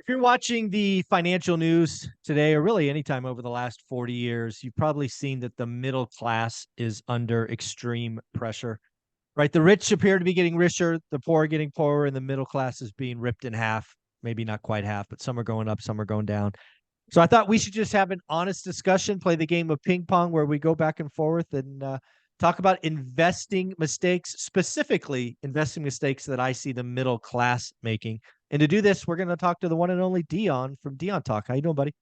If you're watching the financial news today, or really anytime over the last 40 years, you've probably seen that the middle class is under extreme pressure, right? The rich appear to be getting richer, the poor are getting poorer, and the middle class is being ripped in half. Maybe not quite half, but some are going up, some are going down. So I thought we should just have an honest discussion, play the game of ping pong where we go back and forth and talk about investing mistakes, specifically investing mistakes that I see the middle class making. And to do this, we're going to talk to the one and only Dion from Dion Talk. How you doing, buddy?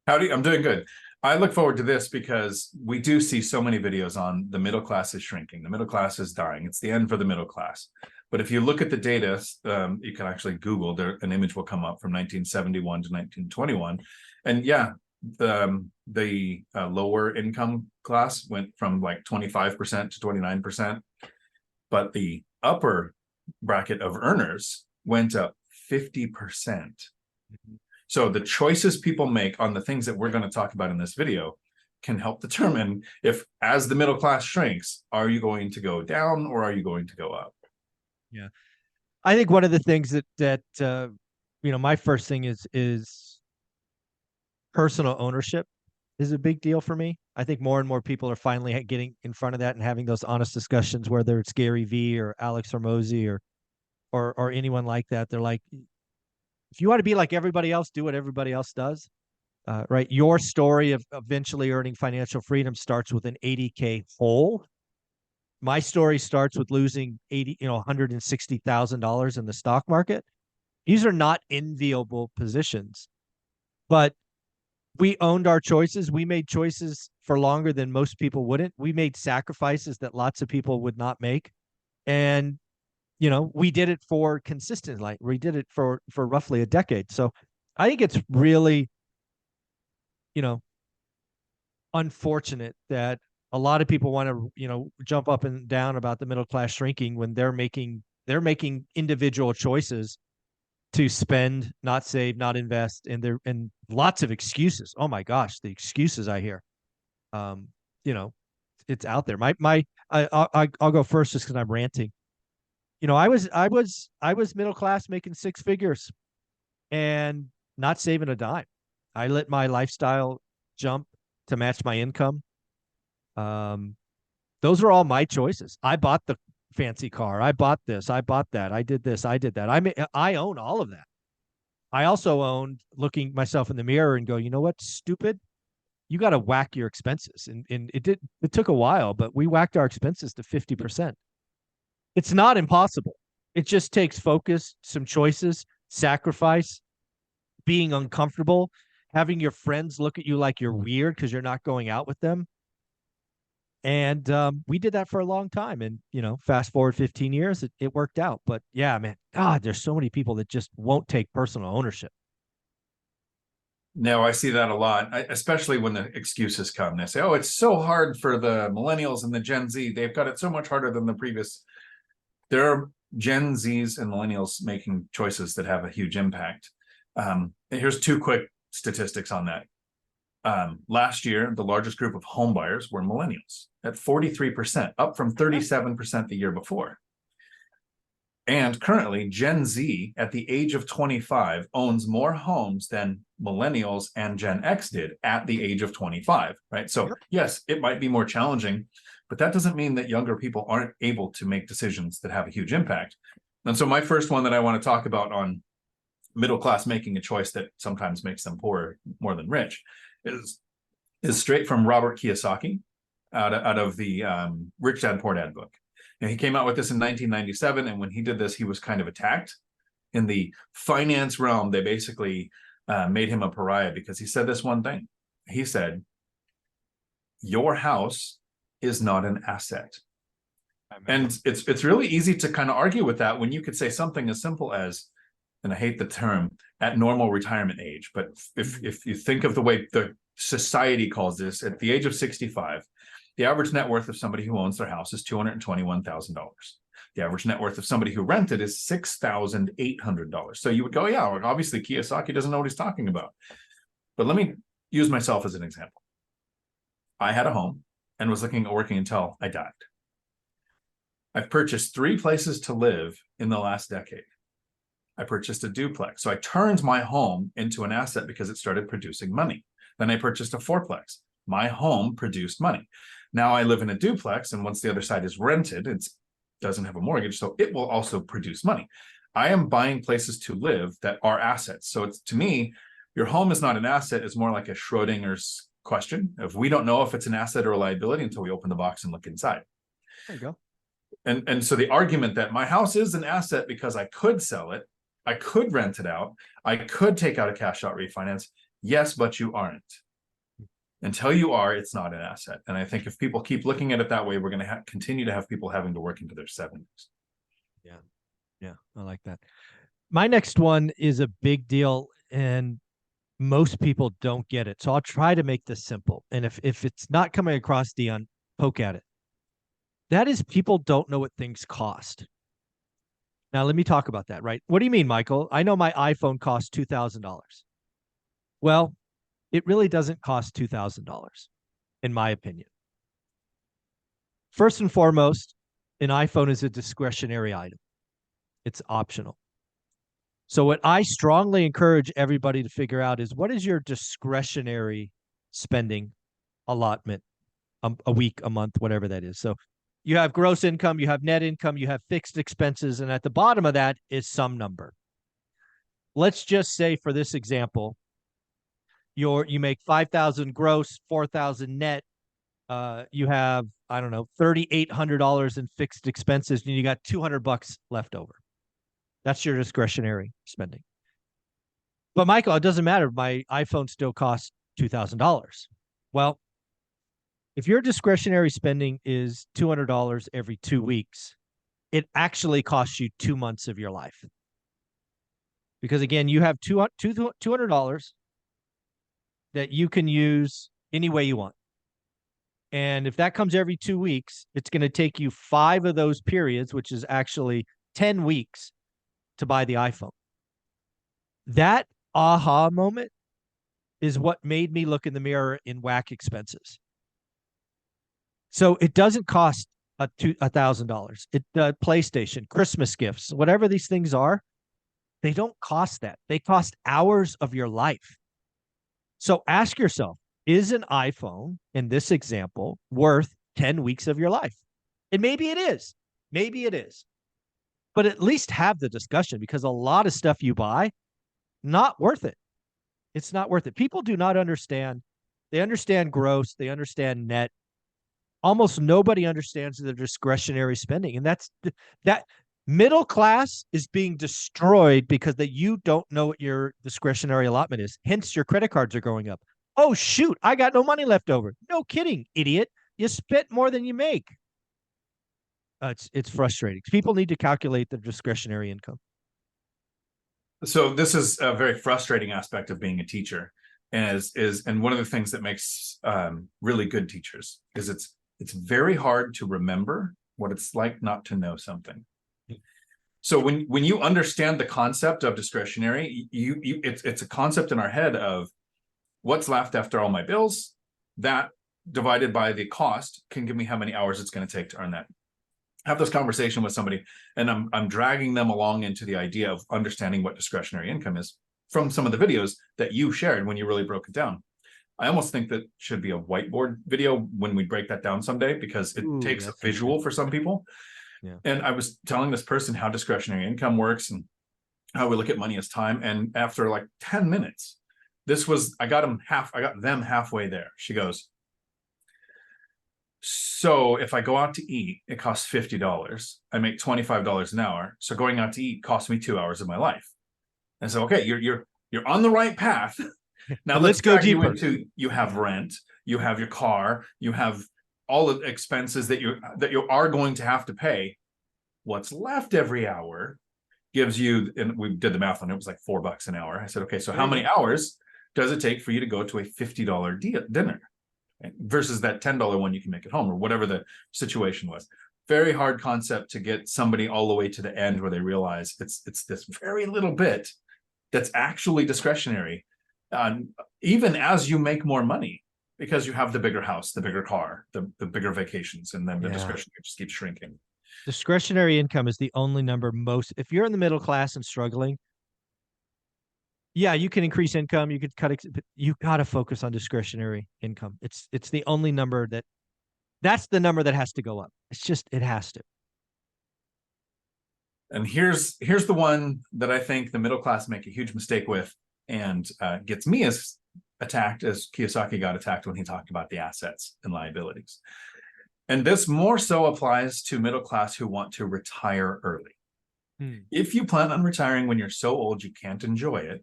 Howdy, I'm doing good. I look forward to this because we do see so many videos on the middle class is shrinking. The middle class is dying. It's the end for the middle class. But if you look at the data, you can actually Google, an image will come up from 1971 to 1921. And yeah, the lower income class went from like 25% to 29%. But the upper bracket of earners went up 50%. Mm-hmm. So the choices people make on the things that we're going to talk about in this video can help determine if, as the middle class shrinks, are you going to go down or are you going to go up? Yeah, I think one of the things that my first thing is personal ownership is a big deal for me. I think more and more people are finally getting in front of that and having those honest discussions, whether it's Gary Vee or Alex Hormozy or anyone like that. They're like, if you want to be like everybody else, do what everybody else does. Right. Your story of eventually earning financial freedom starts with an 80K hole. My story starts with losing $160,000 in the stock market. These are not enviable positions, but we owned our choices. We made choices for longer than most people wouldn't. We made sacrifices that lots of people would not make. And we did it for consistent, like we did it for roughly a decade. So I think it's really, unfortunate that a lot of people want to, jump up and down about the middle class shrinking when they're making individual choices to spend, not save, not invest, and lots of excuses. Oh my gosh, the excuses I hear. It's out there. I'll go first just because I'm ranting. I was middle class making six figures and not saving a dime. I let my lifestyle jump to match my income. Those are all my choices. I bought the fancy car. I bought this. I bought that. I did this. I did that. I own all of that. I also owned looking myself in the mirror and go, you know what, stupid? You got to whack your expenses. And it took a while, but we whacked our expenses to 50%. It's not impossible. It just takes focus, some choices, sacrifice, being uncomfortable, having your friends look at you like you're weird because you're not going out with them. And we did that for a long time. And, fast forward 15 years, it worked out. But yeah, man, God, there's so many people that just won't take personal ownership. No, I see that a lot, especially when the excuses come. They say, oh, it's so hard for the millennials and the Gen Z. They've got it so much harder than the previous. There are Gen Zs and millennials making choices that have a huge impact. Here's two quick statistics on that. Last year, the largest group of home buyers were millennials at 43%, up from 37% the year before. And currently, Gen Z at the age of 25 owns more homes than millennials and Gen X did at the age of 25, right? So yes, it might be more challenging, but that doesn't mean that younger people aren't able to make decisions that have a huge impact. And so my first one that I want to talk about on middle class making a choice that sometimes makes them poor more than rich is straight from Robert Kiyosaki out of the Rich Dad Poor Dad book. And he came out with this in 1997, and when he did this, he was kind of attacked in the finance realm. They basically made him a pariah because he said this one thing. He said, "Your house is not an asset." And it's really easy to kind of argue with that when you could say something as simple as, and I hate the term, at normal retirement age, but if you think of the way the society calls this, at the age of 65, the average net worth of somebody who owns their house is $221,000. The average net worth of somebody who rented is $6,800. So you would go, yeah, obviously Kiyosaki doesn't know what he's talking about. But let me use myself as an example. I had a home and was looking at working until I died. I've purchased 3 places to live in the last decade. I purchased a duplex. So I turned my home into an asset because it started producing money. Then I purchased a fourplex. My home produced money. Now I live in a duplex, and once the other side is rented, it doesn't have a mortgage, so it will also produce money. I am buying places to live that are assets. So it's, to me, your home is not an asset. It's more like a Schrodinger's question. If we don't know if it's an asset or a liability until we open the box and look inside. There you go. And so the argument that my house is an asset because I could sell it, I could rent it out, I could take out a cash out refinance. Yes, but you aren't. Until you are, it's not an asset. And I think if people keep looking at it that way, we're going to continue to have people having to work into their 70s. Yeah. Yeah. I like that. My next one is a big deal, and most people don't get it. So I'll try to make this simple. And if it's not coming across, Dion, poke at it. That is, people don't know what things cost. Now, let me talk about that, right? What do you mean, Michael? I know my iPhone costs $2,000. Well, it really doesn't cost $2,000, in my opinion. First and foremost, an iPhone is a discretionary item. It's optional. So what I strongly encourage everybody to figure out is, what is your discretionary spending allotment a week, a month, whatever that is. So you have gross income, you have net income, you have fixed expenses, and at the bottom of that is some number. Let's just say, for this example, you make 5,000 gross, 4,000 net. You have, I don't know, $3,800 in fixed expenses, and you got $200 left over. That's your discretionary spending. But Michael, it doesn't matter. My iPhone still costs $2,000. Well, if your discretionary spending is $200 every 2 weeks, it actually costs you 2 months of your life. Because again, you have $200 that you can use any way you want. And if that comes every 2 weeks, it's going to take you 5 of those periods, which is actually 10 weeks, to buy the iPhone. That aha moment is what made me look in the mirror in whack expenses. So it doesn't cost $1,000. PlayStation, Christmas gifts, whatever these things are, they don't cost that. They cost hours of your life. So ask yourself, is an iPhone, in this example, worth 10 weeks of your life? And maybe it is. Maybe it is. But at least have the discussion, because a lot of stuff you buy, not worth it. It's not worth it. People do not understand. They understand gross. They understand net. Almost nobody understands their discretionary spending. And that middle class is being destroyed because that you don't know what your discretionary allotment is. Hence, your credit cards are going up. Oh, shoot, I got no money left over. No kidding, idiot. You spent more than you make. It's frustrating. People need to calculate their discretionary income. So this is a very frustrating aspect of being a teacher, and one of the things that makes really good teachers is it's very hard to remember what it's like not to know something. So when you understand the concept of discretionary, it's a concept in our head of what's left after all my bills, that divided by the cost can give me how many hours it's going to take to earn that. Have this conversation with somebody, and I'm dragging them along into the idea of understanding what discretionary income is from some of the videos that you shared when you really broke it down. I almost think that should be a whiteboard video when we break that down someday, because it takes a visual for some people. Yeah. And I was telling this person how discretionary income works and how we look at money as time. And after like 10 minutes, I got them halfway there. She goes, so if I go out to eat, it costs $50. I make $25 an hour. So going out to eat costs me 2 hours of my life. And so, okay, you're on the right path. Now let's go deeper. You have rent, you have your car, you have all the expenses that you are going to have to pay. What's left every hour gives you, and we did the math on it, was like $4 an hour. I said, okay, so how many hours does it take for you to go to a $50 dinner? Versus that $10 one you can make at home, or whatever the situation was. Very hard concept to get somebody all the way to the end where they realize it's this very little bit that's actually discretionary, even as you make more money, because you have the bigger house, the bigger car, the bigger vacations, and then the discretionary just keeps shrinking. Discretionary income is the only number most, if you're in the middle class and struggling, yeah, you can increase income, you could cut, but you got to focus on discretionary income. It's the only number that's the number that has to go up. It's just, it has to. And here's the one that I think the middle class make a huge mistake with, and gets me as attacked as Kiyosaki got attacked when he talked about the assets and liabilities. And this more so applies to middle class who want to retire early. If you plan on retiring when you're so old you can't enjoy it,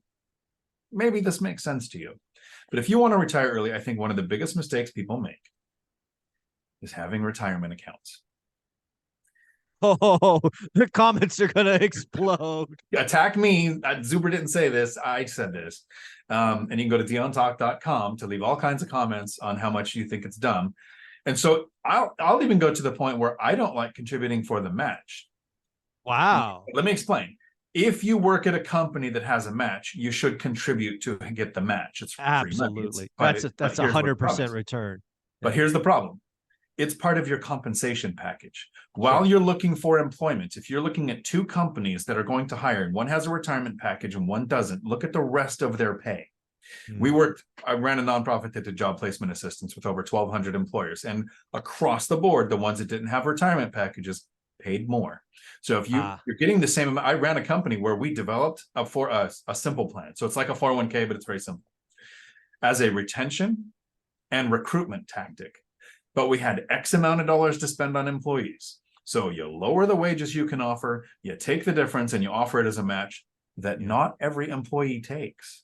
maybe this makes sense to you. But if you want to retire early, I think one of the biggest mistakes people make is having retirement accounts. Oh, the comments are gonna explode. Attack me. Zuber didn't say this. I said this. And you can go to diontalk.com to leave all kinds of comments on how much you think it's dumb. And so I'll even go to the point where I don't like contributing for the match. Wow. Let me explain. If you work at a company that has a match, you should contribute to get the match. It's absolutely that's a 100% return. But here's the problem. It's part of your compensation package. While you're looking for employment, if you're looking at two companies that are going to hire, and one has a retirement package and one doesn't, look at the rest of their pay. I ran a nonprofit that did job placement assistance with over 1,200 employers, and across the board, the ones that didn't have retirement packages paid more. So if you're getting the same amount, I ran a company where we developed a simple plan. So it's like a 401k, but it's very simple as a retention and recruitment tactic. But we had X amount of dollars to spend on employees. So you lower the wages you can offer, you take the difference and you offer it as a match that not every employee takes.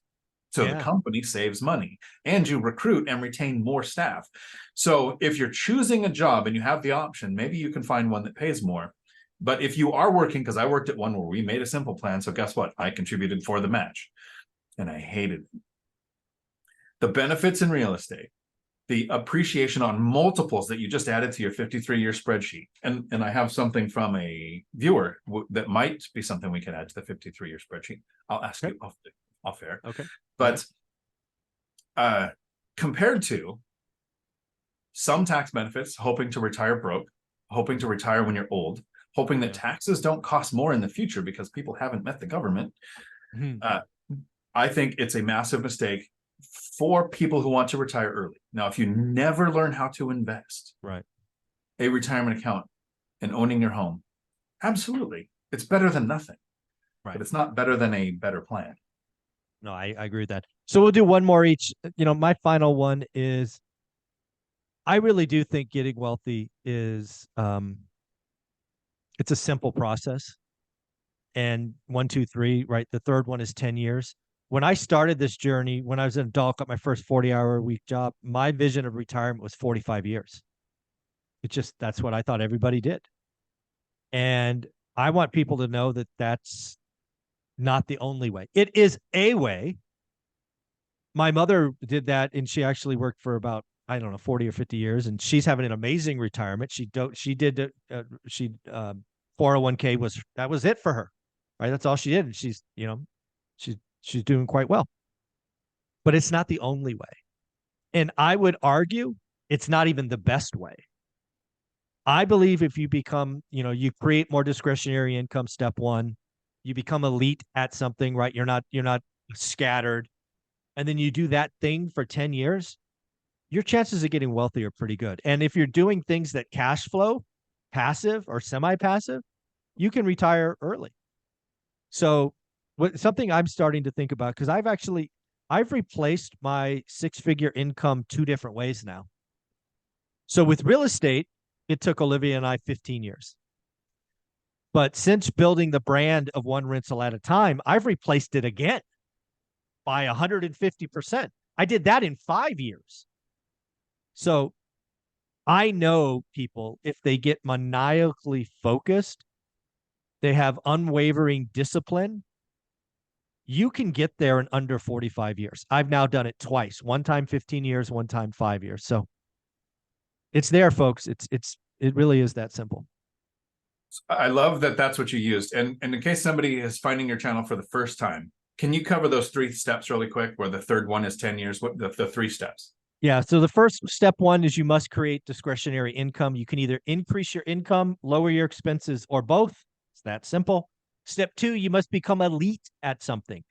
So the company saves money, and you recruit and retain more staff. So if you're choosing a job and you have the option, maybe you can find one that pays more. But if you are working, because I worked at one where we made a simple plan, so guess what? I contributed for the match and I hated it. The benefits in real estate, the appreciation on multiples that you just added to your 53-year spreadsheet. And I have something from a viewer that might be something we can add to the 53-year spreadsheet. I'll ask you off air. Okay. But compared to some tax benefits, hoping to retire broke, hoping to retire when you're old, hoping that taxes don't cost more in the future because people haven't met the government, I think it's a massive mistake for people who want to retire early. Now, if you never learn how to invest, a retirement account and owning your home, absolutely, it's better than nothing. But it's not better than a better plan. No, I agree with that. So we'll do one more each. My final one is, I really do think getting wealthy is, it's a simple process. And 1, 2, 3, right? The third one is 10 years. When I started this journey, when I was an adult, got my first 40-hour-a-week job, my vision of retirement was 45 years. That's what I thought everybody did. And I want people to know that that's not the only way. It is a way. My mother did that, and she actually worked for about, I don't know, 40 or 50 years, and she's having an amazing retirement. She 401k that was it for her, right? That's all she did. And she's doing quite well. But it's not the only way. And I would argue it's not even the best way. I believe if you become, you create more discretionary income, step one, you become elite at something, right? You're not scattered. And then you do that thing for 10 years, your chances of getting wealthy are pretty good. And if you're doing things that cash flow, passive or semi-passive, you can retire early. So something I'm starting to think about, because I've replaced my 6-figure income 2 different ways now. So with real estate, it took Olivia and I 15 years. But since building the brand of one rental at a time, I've replaced it again by 150%. I did that in 5 years. So I know people, if they get maniacally focused, they have unwavering discipline, you can get there in under 45 years. I've now done it twice, one time 15 years, one time 5 years. So it's there, folks. It really is that simple. I love that that's what you used. And in case somebody is finding your channel for the first time, can you cover those 3 steps really quick, where the third one is 10 years? What the 3 steps? Yeah. So the first step one is you must create discretionary income. You can either increase your income, lower your expenses, or both. It's that simple. Step two, you must become elite at something.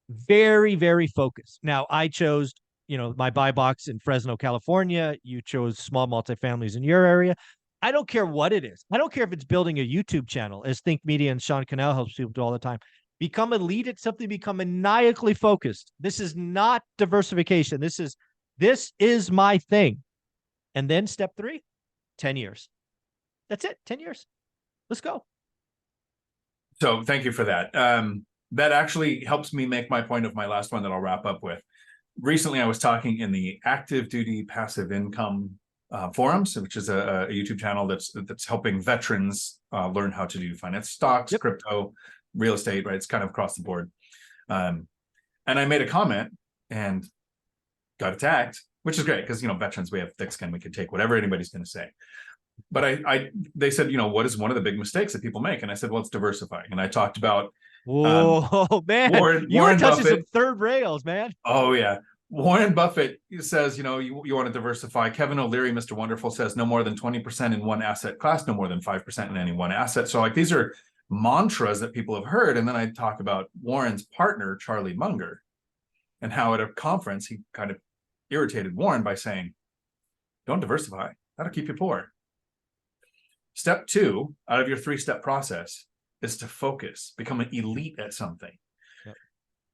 Very, very focused. Now, I chose, my buy box in Fresno, California. You chose small multifamilies in your area. I don't care what it is. I don't care if it's building a YouTube channel, as Think Media and Sean Cannell helps people do all the time. Become elite at something, become maniacally focused. This is not diversification. This is my thing. And then step three, 10 years. That's it. 10 years. Let's go. So thank you for that. That actually helps me make my point of my last one that I'll wrap up with. Recently, I was talking in the active duty passive income forums, which is a YouTube channel that's helping veterans learn how to do finance, stocks, Yep. crypto, real estate, right? It's kind of across the board. And I made a comment and got attacked, which is great because, veterans, we have thick skin. We can take whatever anybody's going to say. But they said, what is one of the big mistakes that people make? And I said, well, it's diversifying. And I talked about whoa, man, you were touching some third rails, man. Oh yeah. Warren Buffett says, you want to diversify. Kevin O'Leary, Mr. Wonderful, says no more than 20% in one asset class, no more than 5% in any one asset. So like these are mantras that people have heard. And then I talk about Warren's partner, Charlie Munger, and how at a conference he kind of irritated Warren by saying, don't diversify. That'll keep you poor. Step two out of your 3-step process is to focus, become an elite at something. Yep.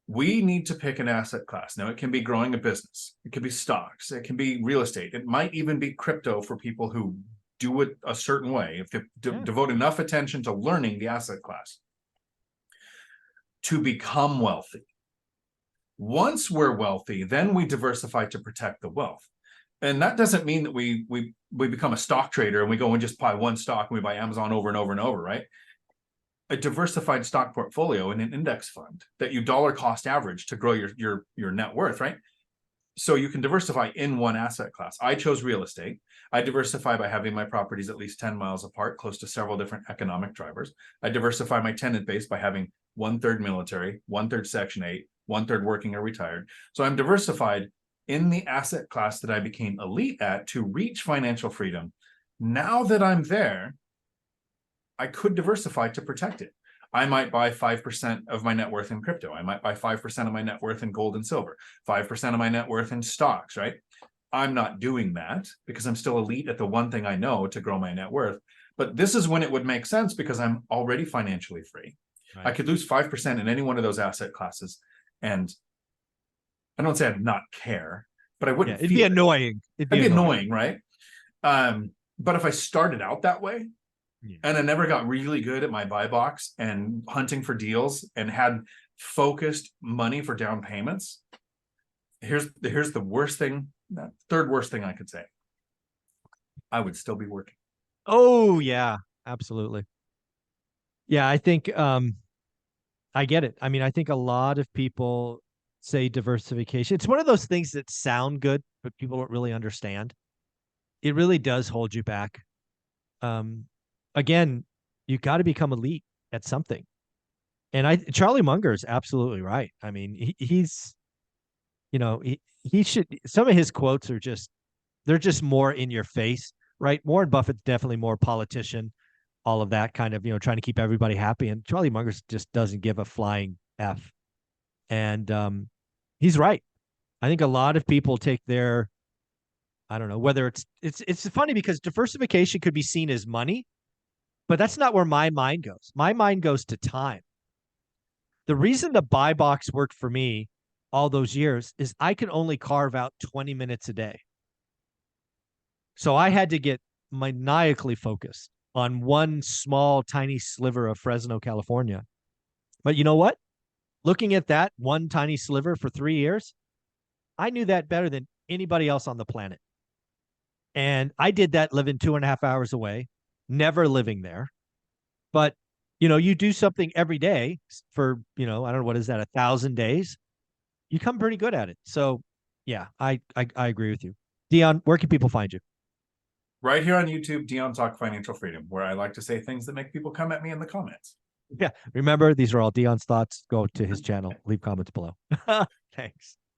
We need to pick an asset class. Now, it can be growing a business. It could be stocks. It can be real estate. It might even be crypto for people who do it a certain way, if they devote enough attention to learning the asset class to become wealthy. Once we're wealthy, then we diversify to protect the wealth. And that doesn't mean that we become a stock trader and we go and just buy one stock and we buy Amazon over and over and over, right? A diversified stock portfolio in an index fund that you dollar cost average to grow your net worth, right? So you can diversify in one asset class. I chose real estate. I diversify by having my properties at least 10 miles apart, close to several different economic drivers. I diversify my tenant base by having 1/3 military, 1/3 Section 8, 1/3 working or retired. So I'm diversified in the asset class that I became elite at to reach financial freedom. Now that I'm there, I could diversify to protect it. I might buy 5% of my net worth in crypto. I might buy 5% of my net worth in gold and silver, 5% of my net worth in stocks, right? I'm not doing that because I'm still elite at the one thing I know to grow my net worth. But this is when it would make sense because I'm already financially free. Right. I could lose 5% in any one of those asset classes. And I don't say I'd not care, but I wouldn't. It'd be annoying. It'd be annoying, right? But if I started out that way, and I never got really good at my buy box and hunting for deals and had focused money for down payments, here's the worst thing, third worst thing I could say. I would still be working. Oh yeah, absolutely. Yeah, I think I get it. I mean, I think a lot of people say diversification. It's one of those things that sound good, but people don't really understand. It really does hold you back. Again, you got to become elite at something. And Charlie Munger is absolutely right. I mean, he's, he should, some of his quotes are they're just more in your face, right? Warren Buffett's definitely more politician, all of that kind of, trying to keep everybody happy. And Charlie Munger just doesn't give a flying F. And he's right. I think a lot of people take their, I don't know, whether it's funny because diversification could be seen as money, but that's not where my mind goes. My mind goes to time. The reason the buy box worked for me all those years is I could only carve out 20 minutes a day. So I had to get maniacally focused on one small, tiny sliver of Fresno, California. But you know what? Looking at that one tiny sliver for 3 years, I knew that better than anybody else on the planet. And I did that living 2.5 hours away, never living there. But, you do something every day for, I don't know, what is that, 1,000 days? You come pretty good at it. So, yeah, I agree with you. Dion, where can people find you? Right here on YouTube, Dion Talk Financial Freedom, where I like to say things that make people come at me in the comments. Yeah, remember, these are all Dion's thoughts. Go to his channel. Leave comments below. Thanks.